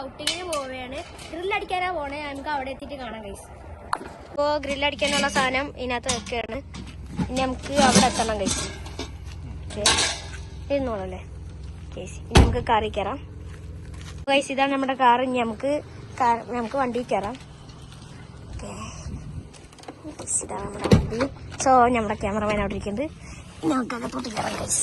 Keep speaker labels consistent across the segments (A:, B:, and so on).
A: ഔട്ടിങ്ങിന് പോവുകയാണ്. ഗ്രില്ലടിക്കാനാ പോണേ. നമുക്ക് അവിടെ എത്തിയിട്ട് കാണാം ഗൈസ്. ഇപ്പോൾ ഗ്രില്ലടിക്കാനുള്ള സാധനം ഇതിനകത്ത് വെക്കുകയാണ്. ഇനി നമുക്ക് അവിടെ എത്തണം ഗൈസ്. Okay ഇരുന്നോളല്ലേ guys. ഇനി നമുക്ക് കാറിൽ കയറാം ഗൈസ്. ഇതാണ് നമ്മുടെ കാർ. ഇനി നമുക്ക് വണ്ടിയിൽ കയറാം. ഓക്കെ ഇതാണ് നമ്മുടെ വണ്ടി. സോ നമ്മുടെ ക്യാമറമാൻ അവിടെ ഇരിക്കുന്നുണ്ട്. നമുക്ക് അകത്തോട്ട് കയറാം ഗൈസ്.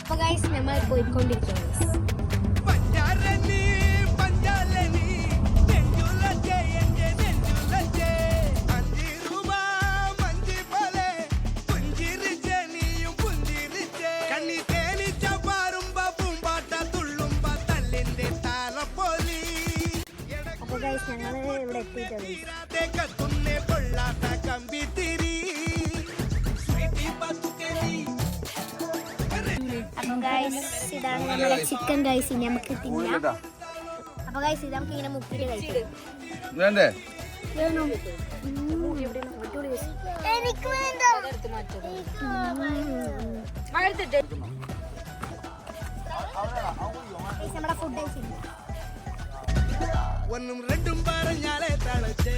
A: അപ്പൊ ഗൈസ് നമ്മൾ പോയിക്കൊണ്ടിരിക്കുകയാണ്. അപ്പൊ ഗൈസ് ഞങ്ങൾ ഇവിടെ എത്തിയിട്ടുണ്ട്. അപ്പൊ ഗൈസ് ഇതാണ് നമ്മുടെ ചിക്കൻ ഗൈസ്. ഇനി നമുക്ക് തിന്നാം. അപ്പൊ ഗൈസ് ഇത് നമുക്ക് ഇങ്ങനെ മുക്കിട്ട് കഴിക്കാം. എനിക്ക് വേണ്ട. നമ്മുടെ ഫുഡ് കഴിച്ചില്ല. ഒന്നും രണ്ടും പറഞ്ഞാലേ തളച്ചേ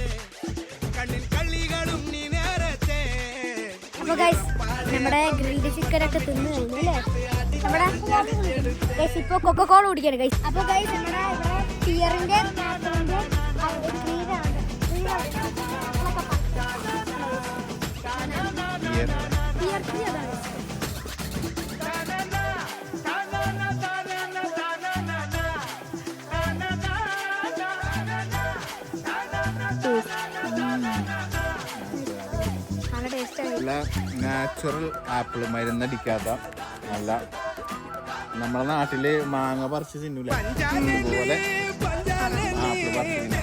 A: കണ്ണിൽ കള്ളികളും നീ നേരത്തെ. അപ്പൊ ഗൈസ് നമ്മുടെ ഗ്രിൽഡ് ചിക്കൻ ഒക്കെ തിന്നു കഴിഞ്ഞു അല്ലേ. നമ്മുടെ ഗൈസ് ഇപ്പൊ കൊക്കക്കോള കുടിക്കാണ് ഗൈസ്. അപ്പൊ ഗൈസ് നമ്മുടെ ഇവിടെ പിയറിന്റെ
B: നാച്ചുറൽ ആപ്പിൾ മരുന്നടിക്കാത്ത നല്ല നമ്മളെ നാട്ടില് മാങ്ങ പറിച്ച് തിന്നൂല അതുപോലെ ആപ്പിൾ പറിച്ച് തിന്ന.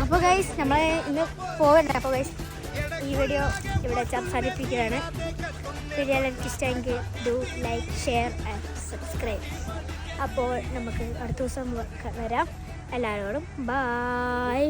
A: അപ്പോൾ ഗൈസ് നമ്മൾ ഇന്ന് പോകണ്ട. അപ്പോൾ ഗൈസ് ഈ വീഡിയോ ഇവിടെ അവസാനിപ്പിക്കുകയാണ്. വീഡിയോ എല്ലാവർക്കും ഇഷ്ടമെങ്കിൽ do like share and subscribe. അപ്പോൾ നമുക്ക് അടുത്ത ദിവസം വരാം. എല്ലാവരോടും ബൈ.